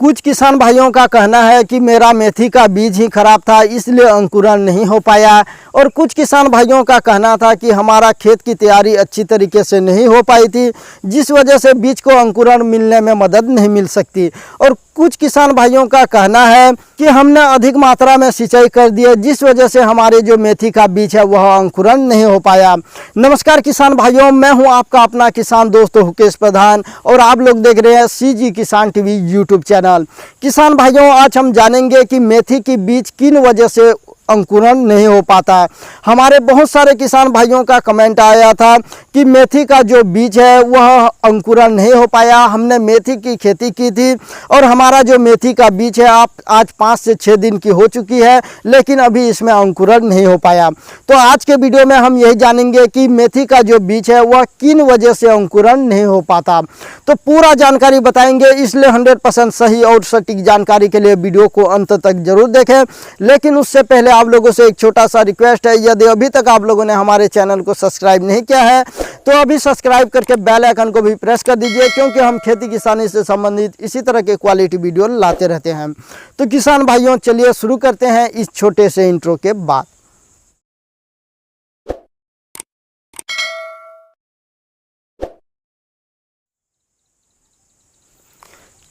कुछ किसान भाइयों का कहना है कि मेरा मेथी का बीज ही खराब था, इसलिए अंकुरण नहीं हो पाया। और कुछ किसान भाइयों का कहना था कि हमारा खेत की तैयारी अच्छी तरीके से नहीं हो पाई थी, जिस वजह से बीज को अंकुरण मिलने में मदद नहीं मिल सकती। और कुछ किसान भाइयों का कहना है कि हमने अधिक मात्रा में सिंचाई कर दी है, जिस वजह से हमारे जो मेथी का बीज है वह अंकुरण नहीं हो पाया। नमस्कार किसान भाइयों, मैं हूं आपका अपना किसान दोस्त हुकेश प्रधान और आप लोग देख रहे हैं सीजी किसान टीवी यूट्यूब चैनल। किसान भाइयों, आज हम जानेंगे कि मेथी की बीज किन वजह से अंकुरण नहीं हो पाता। हमारे बहुत सारे किसान भाइयों का कमेंट आया था कि मेथी का जो बीज है वह अंकुरण नहीं हो पाया। हमने मेथी की खेती की थी और हमारा जो मेथी का बीज है आज 5 से 6 दिन की हो चुकी है, लेकिन अभी इसमें अंकुरण नहीं हो पाया। तो आज के वीडियो में हम यही जानेंगे कि मेथी का जो बीज है वह किन वजह से अंकुरण नहीं हो पाता। तो पूरा जानकारी बताएंगे, इसलिए 100% सही और सटीक जानकारी के लिए वीडियो को अंत तक जरूर देखें। लेकिन उससे पहले आप लोगों से एक छोटा सा रिक्वेस्ट है, यदि अभी तक आप लोगों ने हमारे चैनल को सब्सक्राइब नहीं किया है तो अभी सब्सक्राइब करके बेल आइकन को भी प्रेस कर दीजिए, क्योंकि हम खेती किसानी से संबंधित इसी तरह के क्वालिटी वीडियो लाते रहते हैं। तो किसान भाइयों, चलिए शुरू करते हैं इस छोटे से इंट्रो के बाद।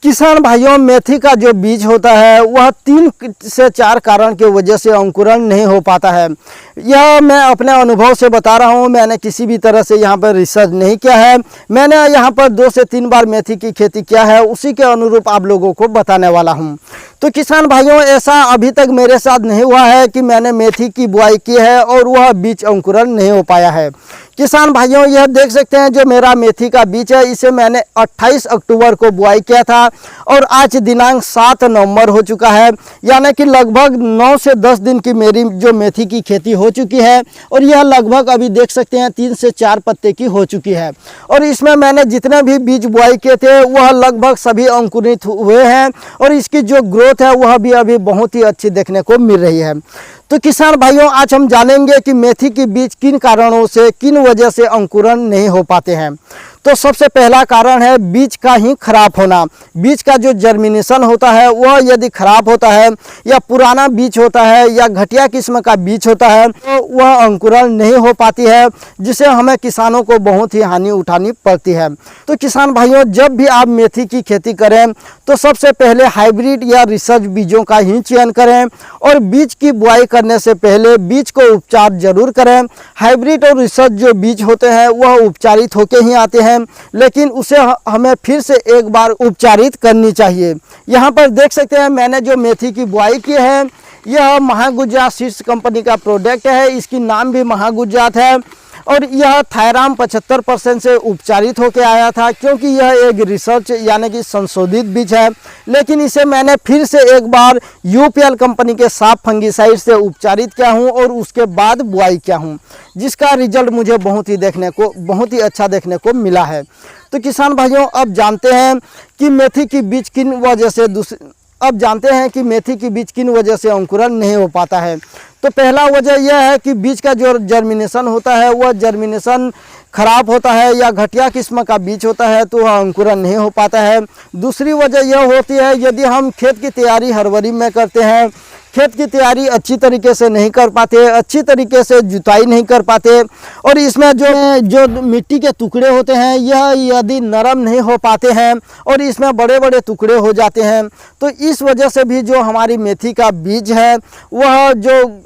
किसान भाइयों, मेथी का जो बीज होता है वह 3 से 4 कारण की वजह से अंकुरण नहीं हो पाता है। यह मैं अपने अनुभव से बता रहा हूँ, मैंने किसी भी तरह से यहाँ पर रिसर्च नहीं किया है। मैंने यहाँ पर 2 से 3 बार मेथी की खेती किया है, उसी के अनुरूप आप लोगों को बताने वाला हूँ। तो किसान भाइयों, ऐसा अभी तक मेरे साथ नहीं हुआ है कि मैंने मेथी की बुआई की है और वह बीज अंकुरण नहीं हो पाया है। किसान भाइयों, यह देख सकते हैं जो मेरा मेथी का बीज है, इसे मैंने 28 अक्टूबर को बुआई किया था और आज दिनांक 7 नवंबर हो चुका है, यानी कि लगभग 9 से 10 दिन की मेरी जो मेथी की खेती हो चुकी है। और यह लगभग अभी देख सकते हैं 3 से 4 पत्ते की हो चुकी है। और इसमें मैंने जितने भी बीज बुआई किए थे वह लगभग सभी अंकुरित हुए हैं और इसकी जो ग्रोथ है वह भी अभी बहुत ही अच्छी देखने को मिल रही है। तो किसान भाइयों, आज हम जानेंगे कि मेथी के बीज किन कारणों से, किन वजह से अंकुरण नहीं हो पाते हैं। तो सबसे पहला कारण है बीज का ही खराब होना। बीज का जो जर्मिनेशन होता है वह यदि खराब होता है या पुराना बीज होता है या घटिया किस्म का बीज होता है तो वह अंकुरण नहीं हो पाती है, जिसे हमें किसानों को बहुत ही हानि उठानी पड़ती है। तो किसान भाइयों, जब भी आप मेथी की खेती करें तो सबसे पहले हाइब्रिड या रिसर्च बीजों का ही चयन करें और बीज की बुआई करने से पहले बीज को उपचार जरूर करें। हाइब्रिड और रिसर्च जो बीज होते हैं वह उपचारित होके ही आते हैं, लेकिन उसे हमें फिर से एक बार उपचारित करनी चाहिए। यहाँ पर देख सकते हैं मैंने जो मेथी की बुआई की है यह महागुजरात सीड्स कंपनी का प्रोडक्ट है। इसकी नाम भी महागुजरात है और यह थायराम 75% से उपचारित होकर आया था, क्योंकि यह एक रिसर्च यानी कि संशोधित बीज है। लेकिन इसे मैंने फिर से एक बार यूपीएल कंपनी के साफ फंगिसाइड से उपचारित किया हूं और उसके बाद बुआई किया हूं, जिसका रिजल्ट मुझे बहुत ही अच्छा देखने को मिला है। तो किसान भाइयों, अब जानते हैं कि मेथी की बीज किन वजह से अंकुरण नहीं हो पाता है। तो पहला वजह यह है कि बीज का जो जर्मिनेशन होता है वह जर्मिनेशन खराब होता है या घटिया किस्म का बीज होता है तो वह अंकुरण नहीं हो पाता है। दूसरी वजह यह होती है यदि हम खेत की तैयारी हरबरी में करते हैं, खेत की तैयारी अच्छी तरीके से नहीं कर पाते, अच्छी तरीके से जुताई नहीं कर पाते और इसमें जो मिट्टी के टुकड़े होते हैं यह यदि नरम नहीं हो पाते हैं और इसमें बड़े बड़े टुकड़े हो जाते हैं, तो इस वजह से भी जो हमारी मेथी का बीज है वह जो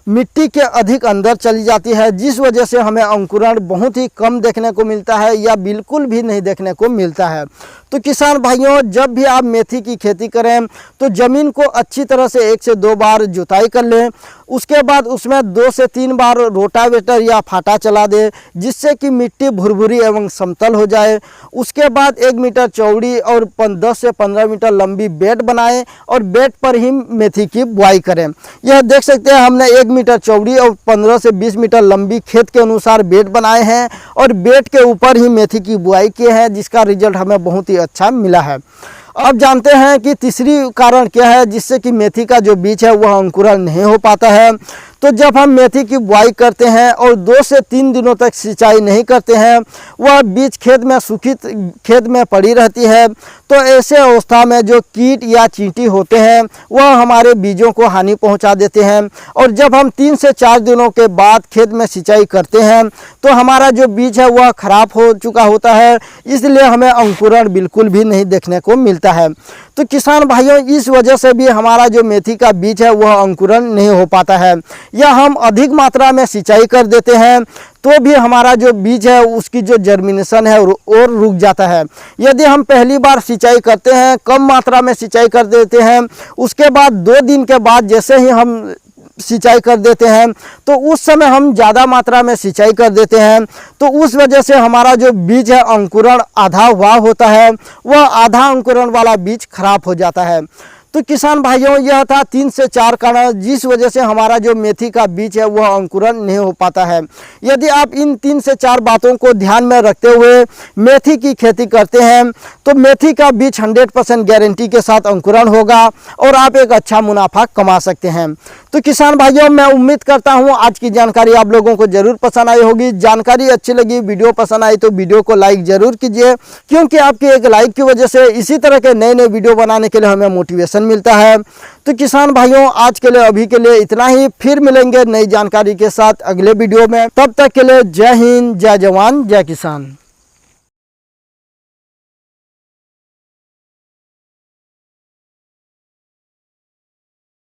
मिट्टी के अधिक अंदर चली जाती है, जिस वजह से हमें अंकुरण बहुत ही कम देखने को मिलता है या बिल्कुल भी नहीं देखने को मिलता है। तो किसान भाइयों, जब भी आप मेथी की खेती करें तो ज़मीन को अच्छी तरह से 1 से 2 बार जुताई कर लें, उसके बाद उसमें 2 से 3 बार रोटावेटर या फाटा चला दें, जिससे कि मिट्टी भुरभुरी एवं समतल हो जाए। उसके बाद 1 मीटर चौड़ी और 10 से 15 मीटर लंबी बेड बनाएं और बेड पर ही मेथी की बुआई करें। यह देख सकते हैं हमने 1 मीटर चौड़ी और 15 से 20 मीटर लंबी खेत के अनुसार बेड बनाए हैं और बेड के ऊपर ही मेथी की बुआई की है, जिसका रिजल्ट हमें बहुत ही अच्छा मिला है। अब जानते हैं कि तीसरी कारण क्या है जिससे कि मेथी का जो बीज है वह अंकुरण नहीं हो पाता है। तो जब हम मेथी की बुआई करते हैं और 2 से 3 दिनों तक सिंचाई नहीं करते हैं, वह बीज खेत में सूखी खेत में पड़ी रहती है, तो ऐसे अवस्था में जो कीट या चींटी होते हैं वह हमारे बीजों को हानि पहुंचा देते हैं। और जब हम 3 से 4 दिनों के बाद खेत में सिंचाई करते हैं तो हमारा जो बीज है वह खराब हो चुका होता है, इसलिए हमें अंकुरण बिल्कुल भी नहीं देखने को मिलता है। तो किसान भाइयों, इस वजह से भी हमारा जो मेथी का बीज है वह अंकुरण नहीं हो पाता है, या हम अधिक मात्रा में सिंचाई कर देते हैं तो भी हमारा जो बीज है उसकी जो जर्मिनेशन है और रुक जाता है। यदि हम पहली बार सिंचाई करते हैं, कम मात्रा में सिंचाई कर देते हैं, उसके बाद 2 दिन के बाद जैसे ही हम सिंचाई कर देते हैं तो उस समय हम ज़्यादा मात्रा में सिंचाई कर देते हैं, तो उस वजह से हमारा जो बीज है अंकुरण आधा हुआ होता है, वह आधा अंकुरण वाला बीज खराब हो जाता है। तो किसान भाइयों, यह था 3 से 4 कारण जिस वजह से हमारा जो मेथी का बीज है वह अंकुरण नहीं हो पाता है। यदि आप इन 3 से 4 बातों को ध्यान में रखते हुए मेथी की खेती करते हैं तो मेथी का बीज 100% गारंटी के साथ अंकुरण होगा और आप एक अच्छा मुनाफा कमा सकते हैं। तो किसान भाइयों, मैं उम्मीद करता हूं आज की जानकारी आप लोगों को जरूर पसंद आई होगी। जानकारी अच्छी लगी, वीडियो पसंद आई तो वीडियो को लाइक जरूर कीजिए, क्योंकि आपके एक लाइक की वजह से इसी तरह के नए नए वीडियो बनाने के लिए हमें मोटिवेशन मिलता है। तो किसान भाइयों, आज के लिए अभी के लिए इतना ही, फिर मिलेंगे नई जानकारी के साथ अगले वीडियो में। तब तक के लिए जय हिंद, जय जवान, जय किसान।